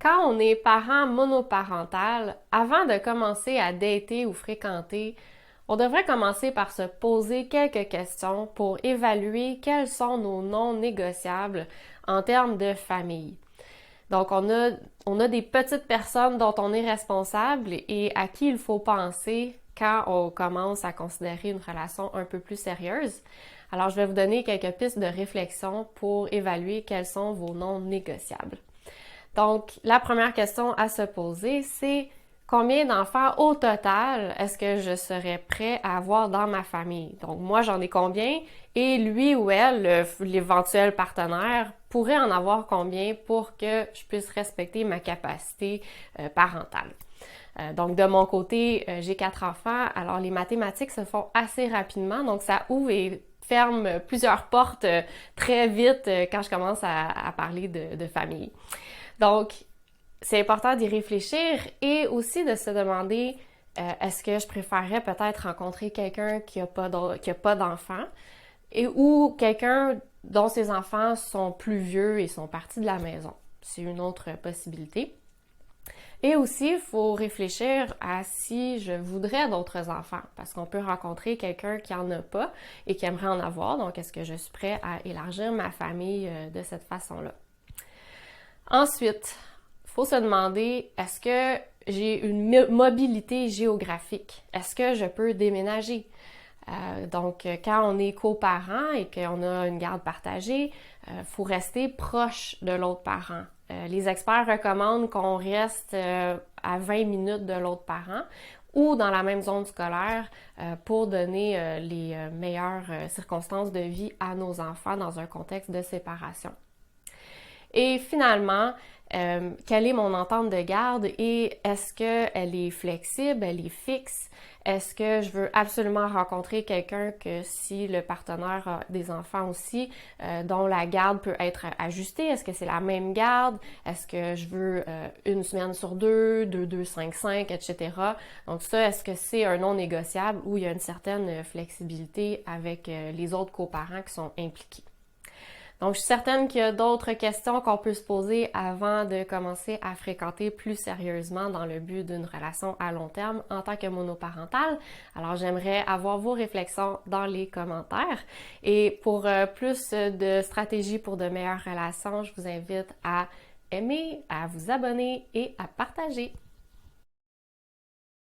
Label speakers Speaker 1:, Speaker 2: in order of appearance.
Speaker 1: Quand on est parent monoparental, avant de commencer à dater ou fréquenter, on devrait commencer par se poser quelques questions pour évaluer quels sont nos non négociables en termes de famille. Donc, on a des petites personnes dont on est responsable et à qui il faut penser quand on commence à considérer une relation un peu plus sérieuse. Alors, je vais vous donner quelques pistes de réflexion pour évaluer quels sont vos non négociables. Donc, la première question à se poser, c'est combien d'enfants au total est-ce que je serais prêt à avoir dans ma famille? Donc, moi, j'en ai combien? Et lui ou elle, l'éventuel partenaire, pourrait en avoir combien pour que je puisse respecter ma capacité parentale? Donc, de mon côté, j'ai 4 enfants, alors les mathématiques se font assez rapidement, donc ça ouvre et ferme plusieurs portes très vite quand je commence à parler de famille. Donc, c'est important d'y réfléchir et aussi de se demander est-ce que je préférerais peut-être rencontrer quelqu'un qui a pas d'enfants et ou quelqu'un dont ses enfants sont plus vieux et sont partis de la maison. C'est une autre possibilité. Et aussi, il faut réfléchir à si je voudrais d'autres enfants, parce qu'on peut rencontrer quelqu'un qui en a pas et qui aimerait en avoir. Donc, est-ce que je suis prêt à élargir ma famille de cette façon-là? Ensuite, il faut se demander, est-ce que j'ai une mobilité géographique? Est-ce que je peux déménager? Donc, quand on est coparent et qu'on a une garde partagée, faut rester proche de l'autre parent. Les experts recommandent qu'on reste à 20 minutes de l'autre parent ou dans la même zone scolaire pour donner les meilleures circonstances de vie à nos enfants dans un contexte de séparation. Et finalement, quelle est mon entente de garde et est-ce qu'elle est flexible, elle est fixe? Est-ce que je veux absolument rencontrer quelqu'un que si le partenaire a des enfants aussi, dont la garde peut être ajustée? Est-ce que c'est la même garde? Est-ce que je veux une semaine sur deux, 2, 2, 5, 5, etc. Donc ça, est-ce que c'est un non négociable ou il y a une certaine flexibilité avec les autres coparents qui sont impliqués? Donc, je suis certaine qu'il y a d'autres questions qu'on peut se poser avant de commencer à fréquenter plus sérieusement dans le but d'une relation à long terme en tant que monoparental. Alors, j'aimerais avoir vos réflexions dans les commentaires. Et pour plus de stratégies pour de meilleures relations, je vous invite à aimer, à vous abonner et à partager.